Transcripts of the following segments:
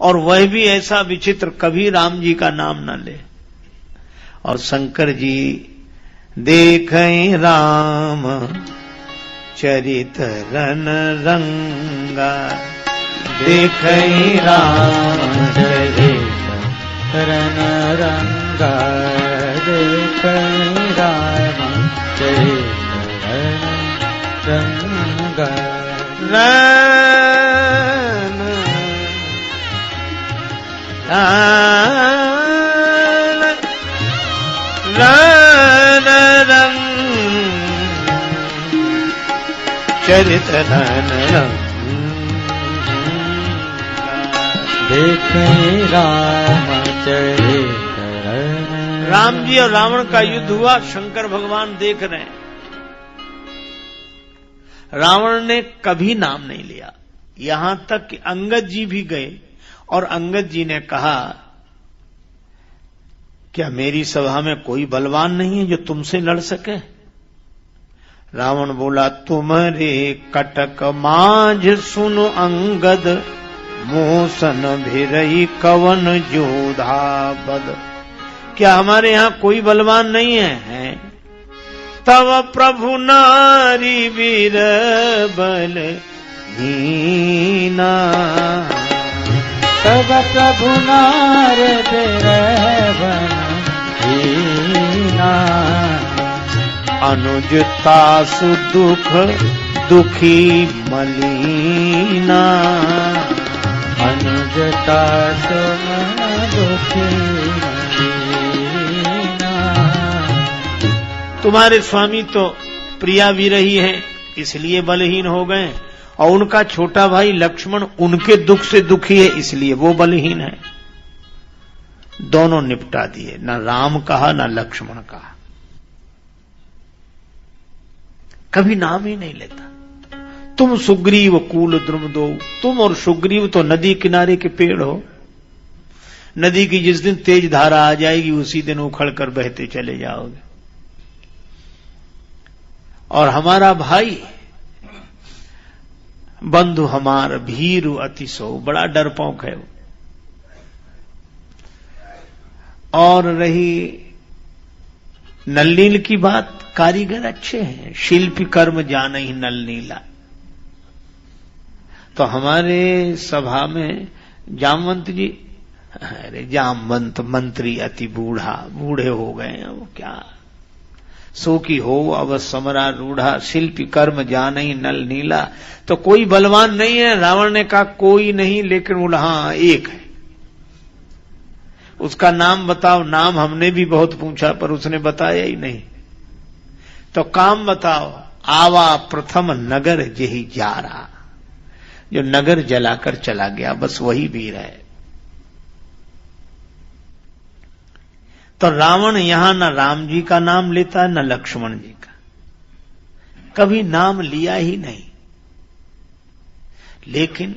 और वह भी ऐसा विचित्र, कभी राम जी का नाम न ले। और शंकर जी देखें राम चरित रन रंगा, देखें राम चरित रन रंगा, देखें राम चरित रन रंगा। रन रन रंग चरित रन रंग, देखें राम चरित रन। राम जी और रावण का युद्ध हुआ, शंकर भगवान देख रहे हैं। रावण ने कभी नाम नहीं लिया, यहां तक कि अंगद जी भी गए और अंगद जी ने कहा, क्या मेरी सभा में कोई बलवान नहीं है जो तुमसे लड़ सके? रावण बोला, तुम्हारे कटक माझ सुनो अंगद, मोसन भिरई कवन जोधा बद। क्या हमारे यहां कोई बलवान नहीं है? तव प्रभु नारी वीर बल हीना, तब प्रभु नार बल हीना। अनुजता सुदुख दुखी मलीना, अनुजता सुम दुखी मलीना। तुम्हारे स्वामी तो प्रिया विरही हैं, इसलिए बलहीन हो गए, और उनका छोटा भाई लक्ष्मण उनके दुख से दुखी है, इसलिए वो बलहीन है। दोनों निपटा दिए, न राम कहा न लक्ष्मण कहा, कभी नाम ही नहीं लेता। तुम सुग्रीव कूल द्रुम दो, तुम और सुग्रीव तो नदी किनारे के पेड़ हो। नदी की जिस दिन तेज धारा आ जाएगी उसी दिन उखड़ कर बहते चले जाओगे। और हमारा भाई बंधु हमार भीरु अति सो, बड़ा डरपोक है वो। और रही नल नील की बात, कारीगर अच्छे हैं, शिल्पी कर्म जान ही नल नीला। तो हमारे सभा में जामवंत जी, अरे जामवंत मंत्री अति बूढ़ा, बूढ़े हो गए हैं वो, क्या सो की हो अब समरा रूढ़ा, शिल्पी कर्म जान ही नल नीला। तो कोई बलवान नहीं है? रावण ने कहा कोई नहीं, लेकिन बोला हाँ एक है, उसका नाम बताओ। नाम हमने भी बहुत पूछा पर उसने बताया ही नहीं। तो काम बताओ। आवा प्रथम नगर जेहि जारा, जो नगर जलाकर चला गया, बस वही वीर है। तो रावण यहां न राम जी का नाम लेता न लक्ष्मण जी का, कभी नाम लिया ही नहीं। लेकिन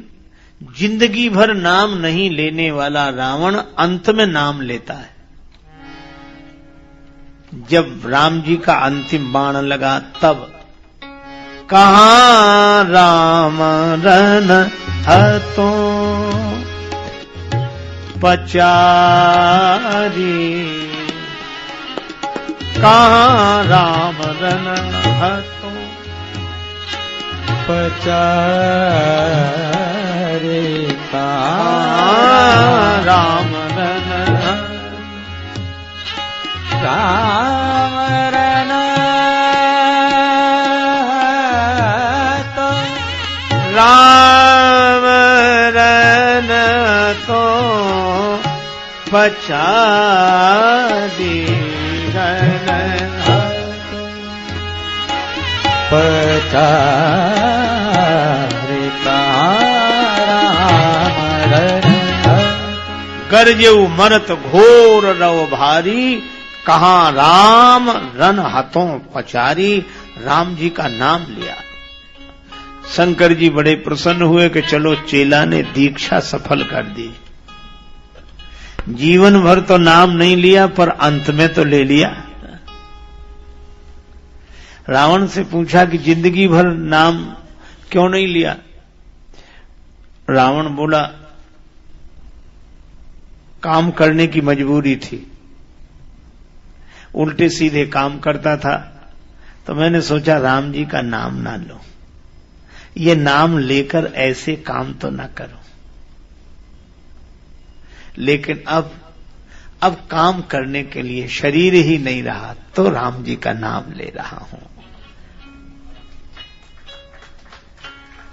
जिंदगी भर नाम नहीं लेने वाला रावण अंत में नाम लेता है। जब राम जी का अंतिम बाण लगा तब कहां राम रन हतो पचारी, कहां राम रन हतो पचारे, कहां राम रन राम रन तो, राम रन तो पचारी, पचारे गरजेऊ मरत घोर रव भारी, कहां राम रन हाथों पचारी। राम जी का नाम लिया। शंकर जी बड़े प्रसन्न हुए कि चलो चेला ने दीक्षा सफल कर दी। जीवन भर तो नाम नहीं लिया पर अंत में तो ले लिया। रावण से पूछा कि जिंदगी भर नाम क्यों नहीं लिया? रावण बोला काम करने की मजबूरी थी, उल्टे सीधे काम करता था, तो मैंने सोचा राम जी का नाम ना लो, ये नाम लेकर ऐसे काम तो ना करो। लेकिन अब काम करने के लिए शरीर ही नहीं रहा तो राम जी का नाम ले रहा हूं,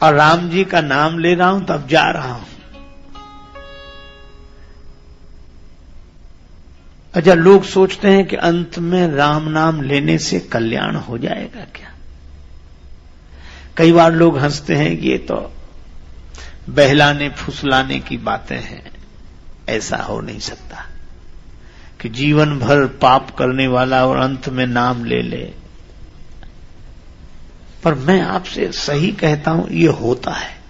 और राम जी का नाम ले रहा हूं तब जा रहा हूं। अच्छा, लोग सोचते हैं कि अंत में राम नाम लेने से कल्याण हो जाएगा क्या? कई बार लोग हंसते हैं कि ये तो बहलाने फुसलाने की बातें हैं, ऐसा हो नहीं सकता कि जीवन भर पाप करने वाला और अंत में नाम ले ले। पर मैं आपसे सही कहता हूं, ये होता है।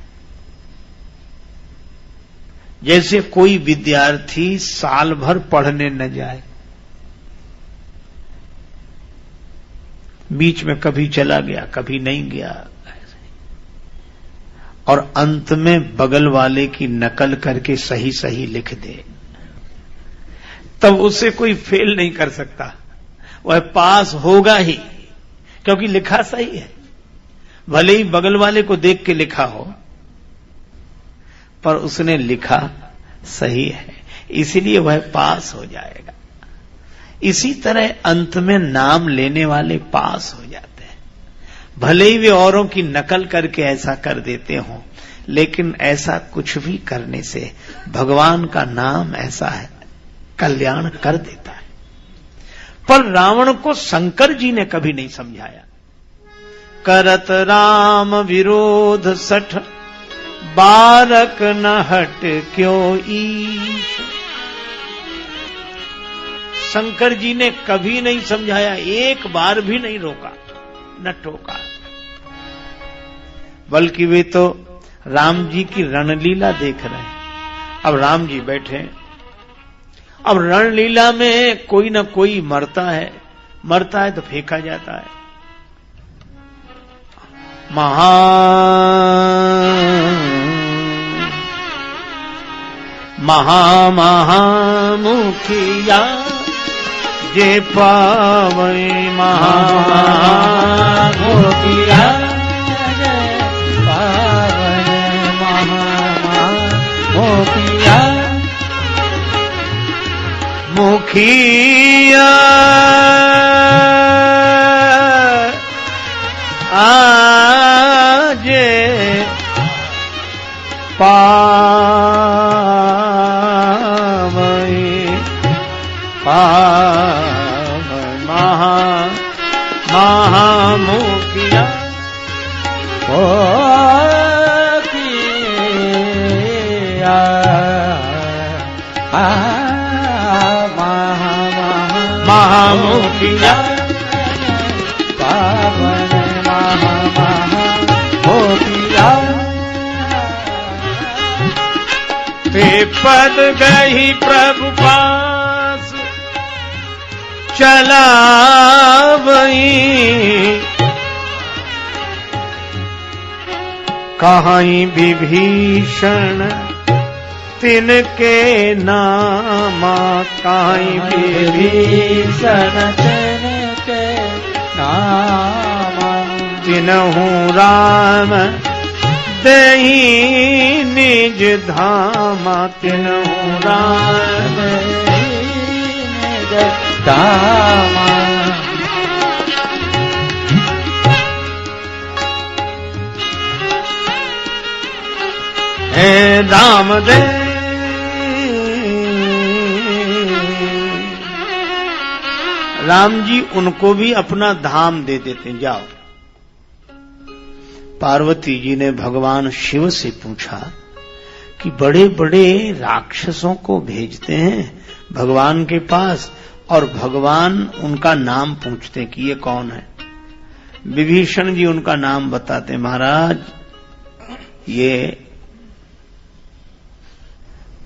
जैसे कोई विद्यार्थी साल भर पढ़ने न जाए, बीच में कभी चला गया कभी नहीं गया, और अंत में बगल वाले की नकल करके सही सही लिख दे, तब उसे कोई फेल नहीं कर सकता, वह पास होगा ही, क्योंकि लिखा सही है। भले ही बगल वाले को देख के लिखा हो, पर उसने लिखा सही है, इसलिए वह पास हो जाएगा। इसी तरह अंत में नाम लेने वाले पास हो जाते हैं। भले ही वे औरों की नकल करके ऐसा कर देते हों, लेकिन ऐसा कुछ भी करने से भगवान का नाम ऐसा है, कल्याण कर देता है। पर रावण को शंकर जी ने कभी नहीं समझाया। करत राम विरोध सठ, बारक न हट क्यों ईश। शंकर जी ने कभी नहीं समझाया, एक बार भी नहीं रोका न टोका, बल्कि वे तो राम जी की रणलीला देख रहे हैं। अब राम जी बैठे, अब रणलीला में कोई न कोई मरता है तो फेंका जाता है। महामुखिया जे पावे, महामुखिया जे पावे, महामुखिया मुखिया आजे पावै महामुखिया मुखिया महामुखिया पावन महामुखिया पे पद गई प्रभु पास चला वही, कहीं विभीषण तिनके नामा, कहीं विभीषण तिनके नामा, तिनहु राम देहि निज धामा, तिनहु राम निज धामा। हे राम दे राम जी उनको भी अपना धाम दे देते, जाओ। पार्वती जी ने भगवान शिव से पूछा कि बड़े बड़े राक्षसों को भेजते हैं भगवान के पास, और भगवान उनका नाम पूछते कि ये कौन है। विभीषण जी उनका नाम बताते, महाराज ये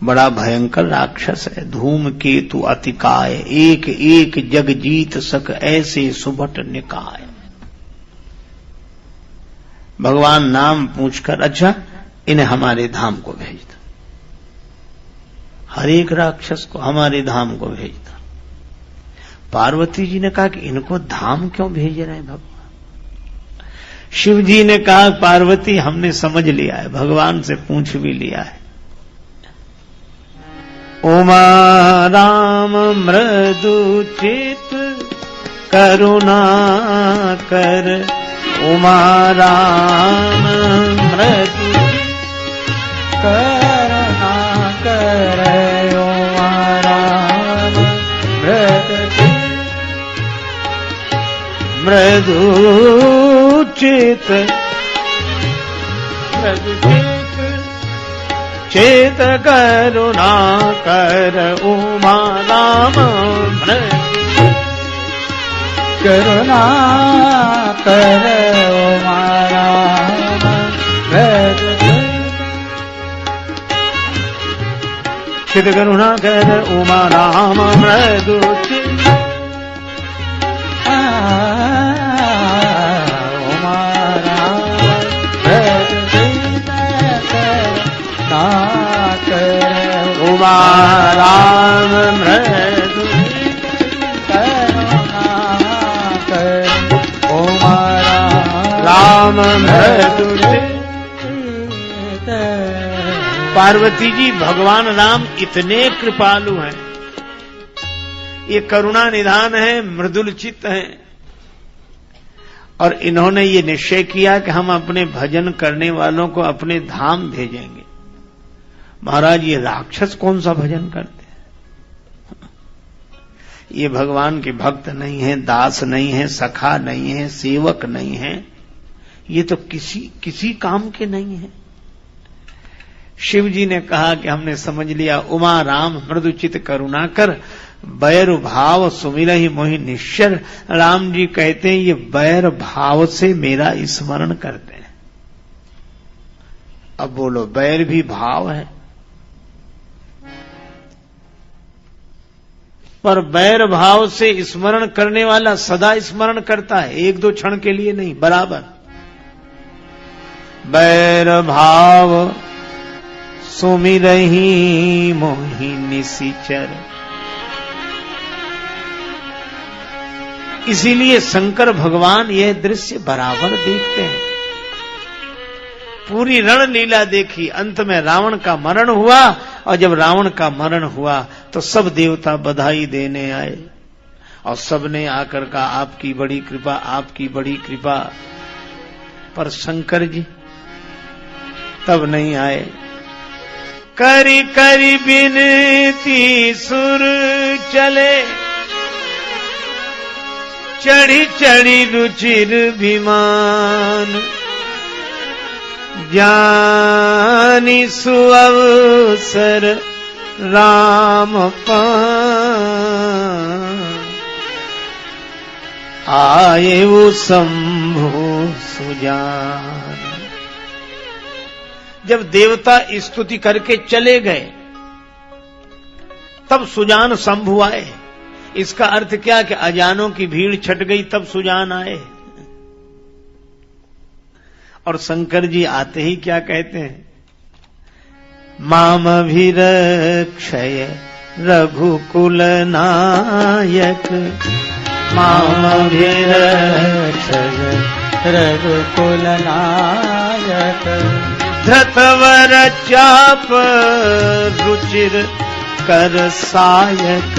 बड़ा भयंकर राक्षस है, धूमकेतु अतिकाय, एक एक जग जीत सक ऐसे सुभट निकाय। भगवान नाम पूछकर, अच्छा इन्हें हमारे धाम को भेज दो। हर एक राक्षस को हमारे धाम को भेजता। पार्वती जी ने कहा कि इनको धाम क्यों भेज रहे हैं भगवान? शिव जी ने कहा पार्वती हमने समझ लिया है, भगवान से पूछ भी लिया है। उमा राम मृदु चित करुणा कर, उमा राम मृदु करुणा कर, उमा राम मृदु चित चेत करुणा कर, उमा राम करुणा कर, उमा राम चित करुणा कर, उमा राम मृदु उमा राम मृदु करुणा कर, उमा राम मृदु। पार्वती जी भगवान राम इतने कृपालु हैं, ये करुणा निधान है, मृदुल चित्त हैं, और इन्होंने ये निश्चय किया कि हम अपने भजन करने वालों को अपने धाम भेजेंगे। महाराज ये राक्षस कौन सा भजन करते हैं? ये भगवान के भक्त नहीं है, दास नहीं है, सखा नहीं है, सेवक नहीं है, ये तो किसी काम के नहीं है। शिव जी ने कहा कि हमने समझ लिया, उमा राम मृदुचित करुणा कर, बैर भाव सुमिरहि मोहि निश्चर। राम जी कहते हैं ये बैर भाव से मेरा स्मरण करते हैं। अब बोलो, बैर भी भाव है, पर बैर भाव से स्मरण करने वाला सदा स्मरण करता है, एक दो क्षण के लिए नहीं, बराबर। बैर भाव सुमिरहि मोहि निशिचर। इसीलिए शंकर भगवान यह दृश्य बराबर देखते हैं। पूरी रणलीला देखी, अंत में रावण का मरण हुआ, और जब रावण का मरण हुआ तो सब देवता बधाई देने आए, और सबने आकर कहा आपकी बड़ी कृपा, आपकी बड़ी कृपा। पर शंकर जी तब नहीं आए। करी करी बिनती सुर चले, चढ़ी चढ़ी रुचिर विमान, जानी सुअवसर राम पान, आए वो शंभु सुजान। जब देवता स्तुति करके चले गए तब सुजान शंभु आए। इसका अर्थ क्या कि अजानों की भीड़ छट गई तब सुजान आए। और शंकर जी आते ही क्या कहते हैं, मामभिरक्षय रघुकुल नायक, मामभिरक्षय रघुकुल नायक, धृतवर चाप रुचिर कर सायक,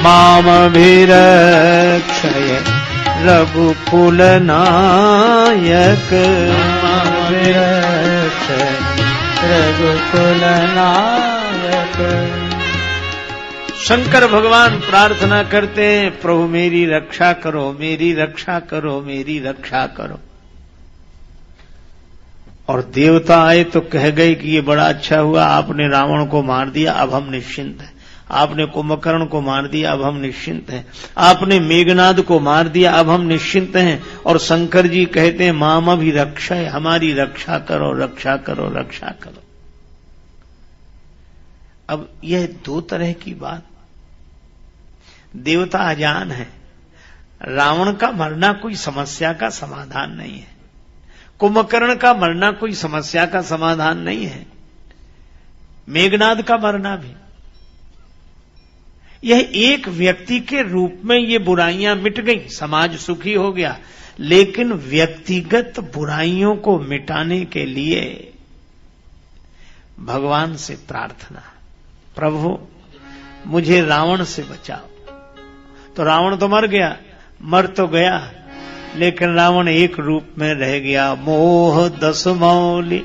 मामभिरक्षय रघुकुल नायक, मामभिरक्षय रघुकुल नायक। शंकर भगवान प्रार्थना करते हैं, प्रभु मेरी रक्षा करो, मेरी रक्षा करो, मेरी रक्षा करो। और देवता आए तो कह गए कि ये बड़ा अच्छा हुआ, आपने रावण को मार दिया, अब हम निश्चिंत हैं। आपने कुंभकर्ण को मार दिया, अब हम निश्चिंत हैं। आपने मेघनाद को मार दिया, अब हम निश्चिंत हैं। और शंकर जी कहते हैं माम भी रक्षा है, हमारी रक्षा करो, रक्षा करो, रक्षा करो। अब यह दो तरह की बात। देवता अजान है, रावण का मरना कोई समस्या का समाधान नहीं है। कुंभकर्ण का मरना कोई समस्या का समाधान नहीं है, मेघनाद का मरना भी। यह एक व्यक्ति के रूप में ये बुराइयां मिट गई, समाज सुखी हो गया, लेकिन व्यक्तिगत बुराइयों को मिटाने के लिए भगवान से प्रार्थना, प्रभु मुझे रावण से बचाओ। तो रावण तो मर गया, मर तो गया, लेकिन रावण एक रूप में रह गया, मोह दस मौली।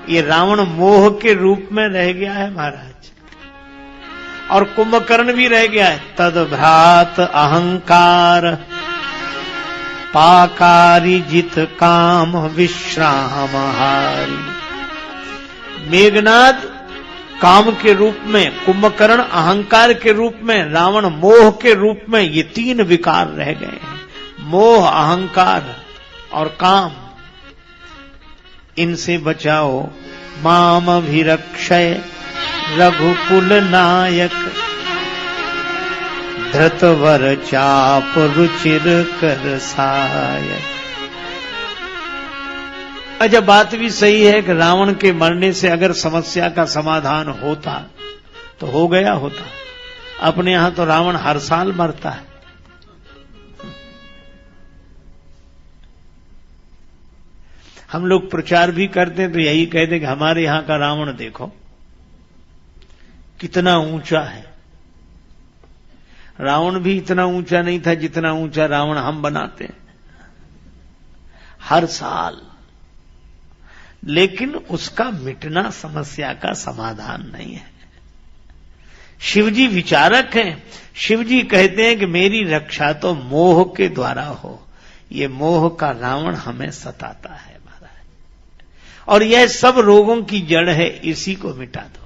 ये रावण मोह के रूप में रह गया है महाराज। और कुंभकर्ण भी रह गया है, तद भ्रात अहंकार पाकारी जित काम विश्राम हारी। मेघनाद काम के रूप में, कुंभकर्ण अहंकार के रूप में, रावण मोह के रूप में, ये तीन विकार रह गए हैं, मोह, अहंकार और काम। इनसे बचाओ, माम अभिरक्षय रघुकुल नायक, धृतवर चाप रुचिर कर सायक। अच्छा, बात भी सही है कि रावण के मरने से अगर समस्या का समाधान होता तो हो गया होता। अपने यहां तो रावण हर साल मरता है। हम लोग प्रचार भी करते हैं तो यही कहते कि हमारे यहां का रावण देखो कितना ऊंचा है। रावण भी इतना ऊंचा नहीं था जितना ऊंचा रावण हम बनाते हैं हर साल, लेकिन उसका मिटना समस्या का समाधान नहीं है। शिवजी विचारक हैं। शिवजी कहते हैं कि मेरी रक्षा तो मोह के द्वारा हो। ये मोह का रावण हमें सताता है महाराज, और यह सब रोगों की जड़ है। इसी को मिटा दो,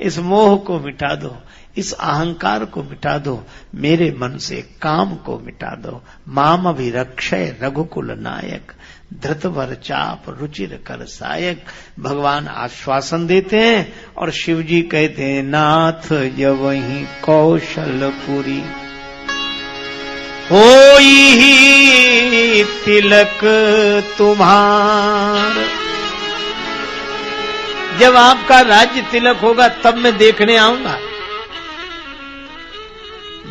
इस मोह को मिटा दो, इस अहंकार को मिटा दो, मेरे मन से काम को मिटा दो। माम अभिरक्षय रघुकुल नायक, धृतवर चाप रुचिर कर सायक। भगवान आश्वासन देते हैं और शिवजी कहते हैं, नाथ यवहीं कौशलपुरी होई ही तिलक तुम्हार। जब आपका राज्य तिलक होगा तब मैं देखने आऊंगा।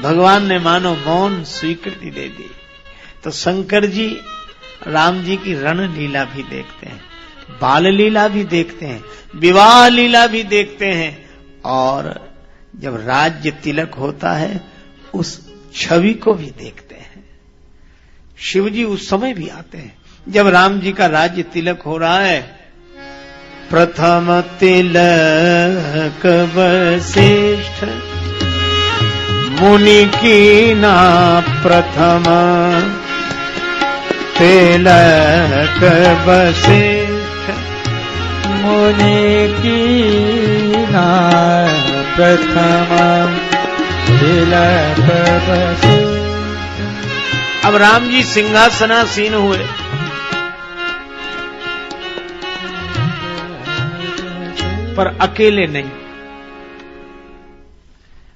भगवान ने मानो मौन स्वीकृति दे दी। तो शंकर जी राम जी की रण लीला भी देखते हैं, बाल लीला भी देखते हैं, विवाह लीला भी देखते हैं, और जब राज्य तिलक होता है उस छवि को भी देखते हैं। शिव जी उस समय भी आते हैं जब राम जी का राज्य तिलक हो रहा है। प्रथम तिलक वशिष्ठ मुनि की ना, प्रथम तिलक वशिष्ठ मुनि की ना, प्रथम तिलक वशिष्ठ। अब राम जी सिंहासनासीन हुए। पर अकेले नहीं,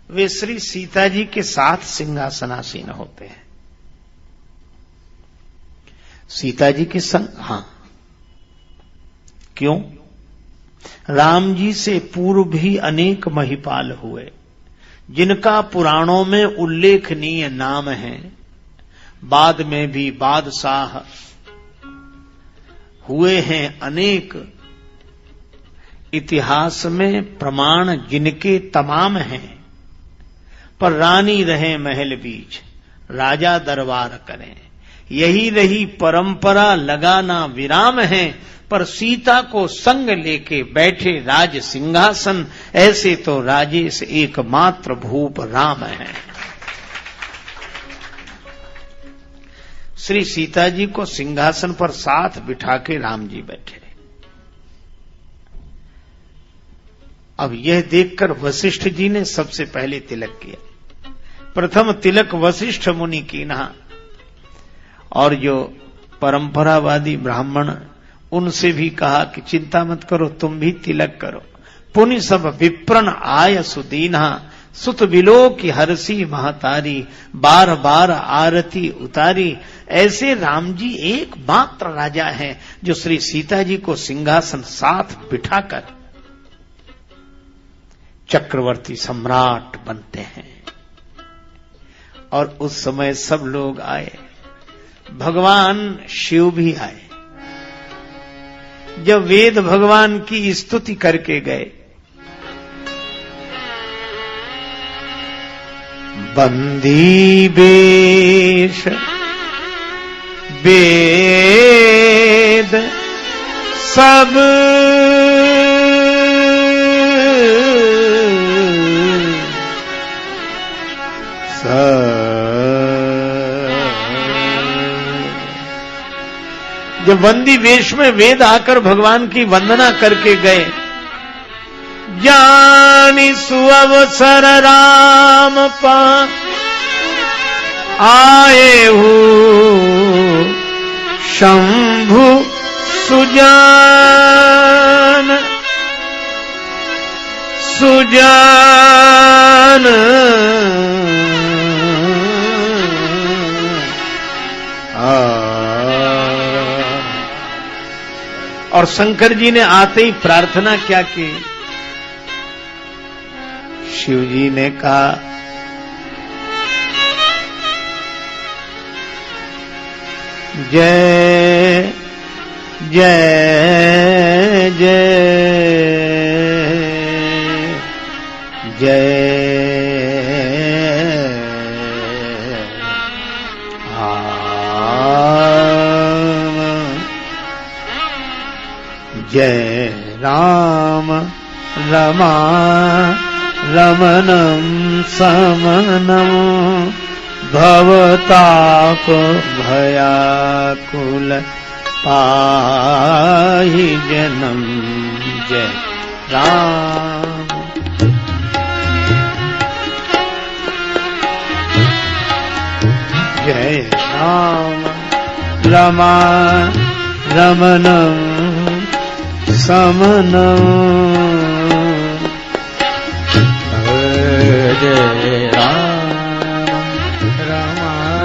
वे श्री सीता जी के साथ सिंहासनासीन होते हैं। सीता जी के संग, हां, क्यों? राम जी से पूर्व भी अनेक महिपाल हुए जिनका पुराणों में उल्लेखनीय नाम है। बाद में भी बादशाह हुए हैं अनेक, इतिहास में प्रमाण जिनके तमाम हैं। पर रानी रहे महल बीच, राजा दरबार करें, यही रही परंपरा, लगाना विराम है। पर सीता को संग लेके बैठे राज सिंहासन, ऐसे तो राजेश एकमात्र भूप राम है। श्री सीता जी को सिंहासन पर साथ बिठा के राम जी बैठे। अब यह देखकर वशिष्ठ जी ने सबसे पहले तिलक किया। प्रथम तिलक वशिष्ठ मुनि की ना, और जो परंपरावादी ब्राह्मण उनसे भी कहा कि चिंता मत करो, तुम भी तिलक करो। पुनि सब विप्रन आय सुदीना, सुत बिलो की हरसी महतारी, बार बार आरती उतारी। ऐसे राम जी एकमात्र राजा हैं जो श्री सीता जी को सिंहासन साथ बिठाकर चक्रवर्ती सम्राट बनते हैं। और उस समय सब लोग आए, भगवान शिव भी आए। जब वेद भगवान की स्तुति करके गए, बंदी वेश वेद सब जब बंदी वेश में वेद आकर भगवान की वंदना करके गए, जानी सुअवसर राम पा आए हो, शंभु सुजान सुजान। और शंकर जी ने आते ही प्रार्थना क्या की? शिव जी ने कहा, जय जय जय जय राम रमा रमणं समनं भवताप भयाकुल पाहि जनम। जय राम जय राम रमा रमणं समनं जय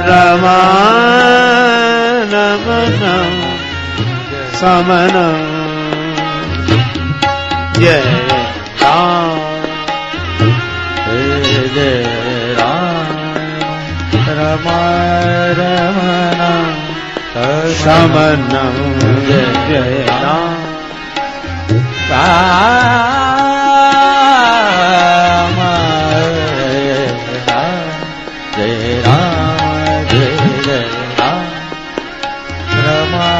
रमा रमणं समनं जय राम जय राम रमा रमणं समनं जय राम राम जय राम जय राम रमा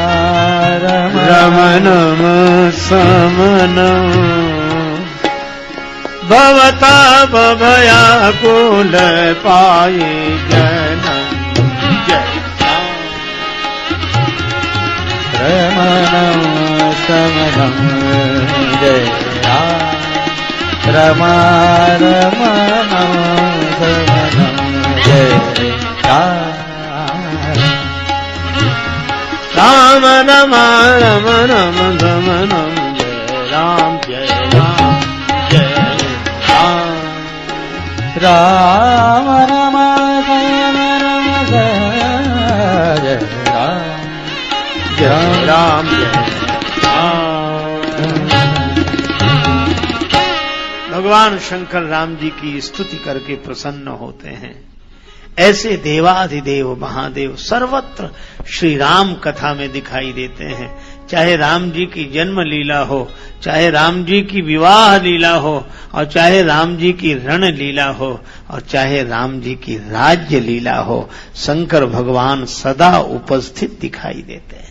रमणं समनं भवताप भयाकुल पाहि जनम। जय रमणं समनं जय राम रमा रमणं समनं जय राम रमा रमणं समनं जय राम जय राम जय राम राम रमा रमणं जय राम जय राम जय भगवान शंकर राम जी की स्तुति करके प्रसन्न होते हैं। ऐसे देवाधिदेव महादेव सर्वत्र श्री राम कथा में दिखाई देते हैं। चाहे राम जी की जन्म लीला हो, चाहे राम जी की विवाह लीला हो, और चाहे राम जी की रण लीला हो, और चाहे राम जी की राज्य लीला हो, शंकर भगवान सदा उपस्थित दिखाई देते हैं।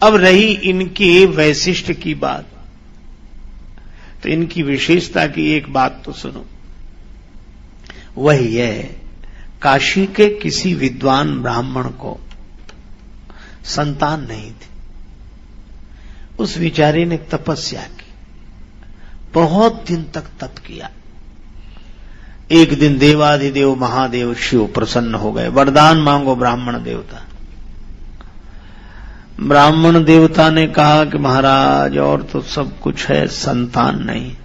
अब रही इनकी वैशिष्ट की बात, तो इनकी विशेषता की एक बात तो सुनो। वही है, काशी के किसी विद्वान ब्राह्मण को संतान नहीं थी। उस विचारे ने तपस्या की, बहुत दिन तक तप किया। एक दिन देवाधिदेव महादेव शिव प्रसन्न हो गए। वरदान मांगो ब्राह्मण देवता। ब्राह्मण देवता ने कहा कि महाराज और तो सब कुछ है, संतान नहीं।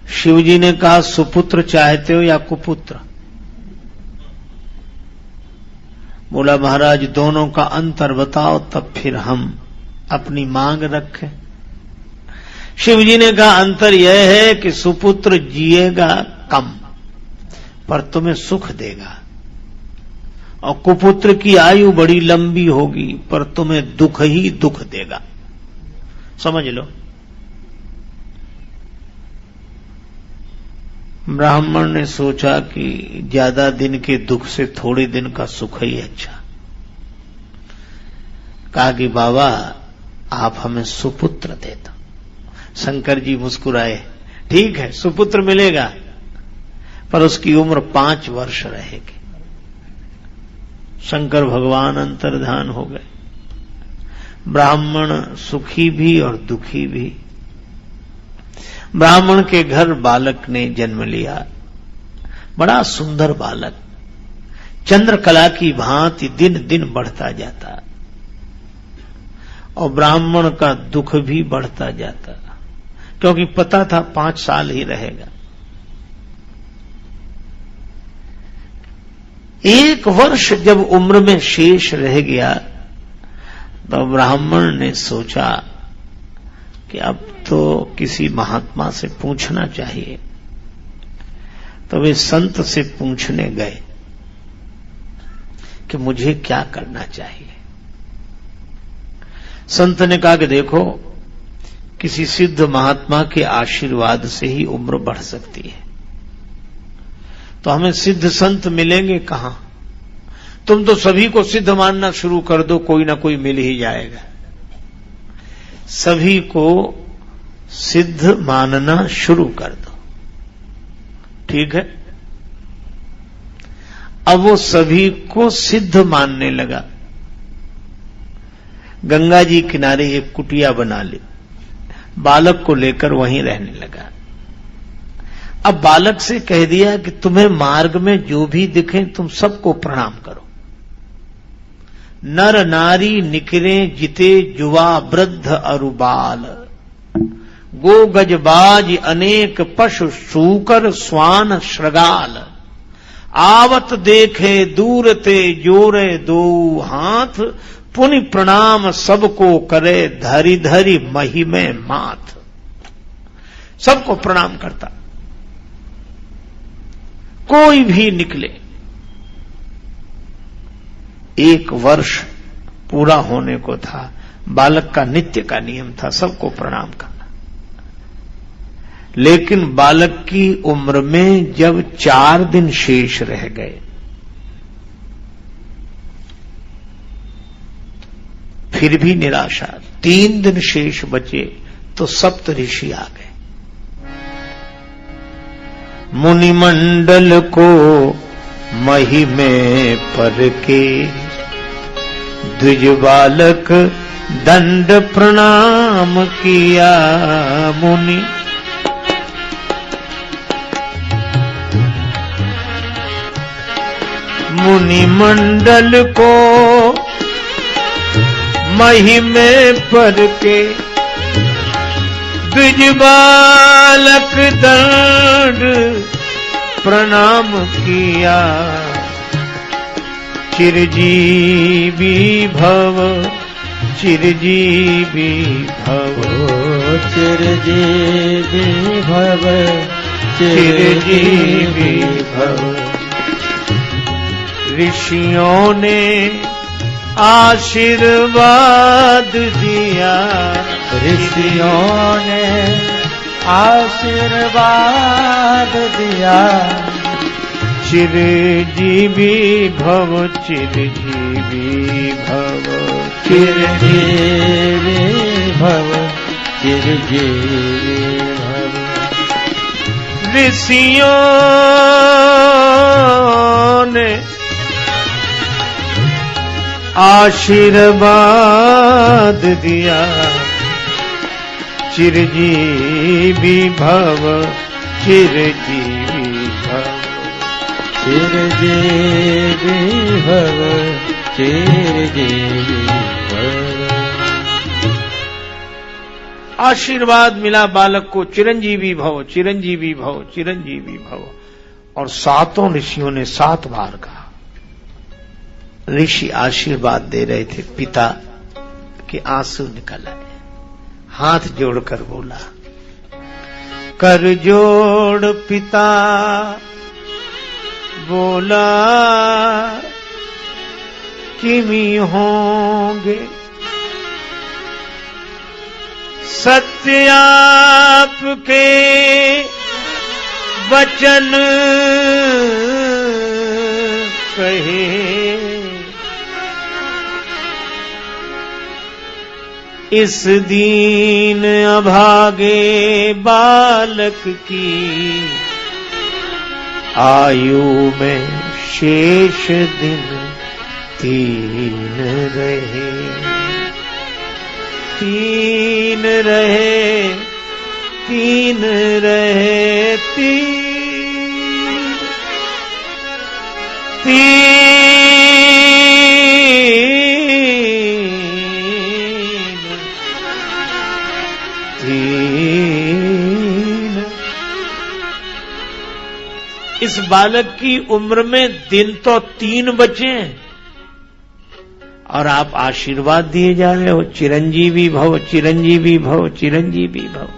शिवजी ने कहा सुपुत्र चाहते हो या कुपुत्र? बोला महाराज दोनों का अंतर बताओ तब फिर हम अपनी मांग रखें। शिवजी ने कहा अंतर यह है कि सुपुत्र जिएगा कम पर तुम्हें सुख देगा, और कुपुत्र की आयु बड़ी लंबी होगी पर तुम्हें दुख ही दुख देगा। समझ लो। ब्राह्मण ने सोचा कि ज्यादा दिन के दुख से थोड़े दिन का सुख ही अच्छा। कहा कि बाबा आप हमें सुपुत्र दे दो। शंकर जी मुस्कुराए, ठीक है सुपुत्र मिलेगा पर उसकी उम्र 5 वर्ष रहेगी। शंकर भगवान अंतर्धान हो गए। ब्राह्मण सुखी भी और दुखी भी। ब्राह्मण के घर बालक ने जन्म लिया, बड़ा सुंदर बालक, चंद्रकला की भांति दिन दिन बढ़ता जाता, और ब्राह्मण का दुख भी बढ़ता जाता, क्योंकि पता था 5 साल ही रहेगा। 1 वर्ष जब उम्र में शेष रह गया तो ब्राह्मण ने सोचा कि अब तो किसी महात्मा से पूछना चाहिए। तो वे संत से पूछने गए कि मुझे क्या करना चाहिए। संत ने कहा कि देखो किसी सिद्ध महात्मा के आशीर्वाद से ही उम्र बढ़ सकती है, तो हमें सिद्ध संत मिलेंगे कहां? तुम तो सभी को सिद्ध मानना शुरू कर दो, कोई ना कोई मिल ही जाएगा। सभी को सिद्ध मानना शुरू कर दो, ठीक है। अब वो सभी को सिद्ध मानने लगा। गंगा जी किनारे एक कुटिया बना ली, बालक को लेकर वहीं रहने लगा। अब बालक से कह दिया कि तुम्हें मार्ग में जो भी दिखे तुम सबको प्रणाम करो। नर नारी निकरे जिते जुवा वृद्ध अरुबाल, गो गजबाज अनेक पशु सूकर स्वान श्रगाल, आवत देखे दूर ते जोरे दो हाथ, पुनि प्रणाम सबको करे धरी धरी महिमे माथ। सबको प्रणाम करता, कोई भी निकले। 1 वर्ष पूरा होने को था। बालक का नित्य का नियम था सबको प्रणाम करना। लेकिन बालक की उम्र में जब 4 दिन शेष रह गए, फिर भी निराशा। 3 दिन शेष बचे तो सप्त ऋषि आ गए। मुनिमंडल को महिमे पर के, द्विज बालक दंड प्रणाम किया मुनि। मुनिमंडल को महिमे पर के, द्विज बालक दंड प्रणाम किया। चिरजीवी भव, चिरजीवी भव, चिरजीवी भव, चिरजीवी भव। ऋषियों ने आशीर्वाद दिया, ऋषियों ने आशीर्वाद दिया। चिरजीवी भव, चिरजीवी भव, चिरजीवी भव, चिरजीवी भव। ऋषियों ने आशीर्वाद दिया। चिरजीवी भव, चिरजीवी भव, चिरजीवी भव, चिरजीवी भव। आशीर्वाद मिला बालक को, चिरंजीवी भव, चिरंजीवी भव, चिरंजीवी भव। और 7 ऋषियों ने 7 बार कहा। ऋषि आशीर्वाद दे रहे थे, पिता के आंसू निकल आए। हाथ जोड़कर बोला, कर जोड़ पिता बोला, किमी होंगे सत्य आपके वचन कहे। इस दीन अभागे बालक की आयु में शेष दिन 3 रहे, 3 रहे, 3 रहे, 3, 3 इस बालक की उम्र में दिन तो 3 बचे और आप आशीर्वाद दिए जा रहे हो, चिरंजीवी भव, चिरंजीवी भव, चिरंजीवी भव।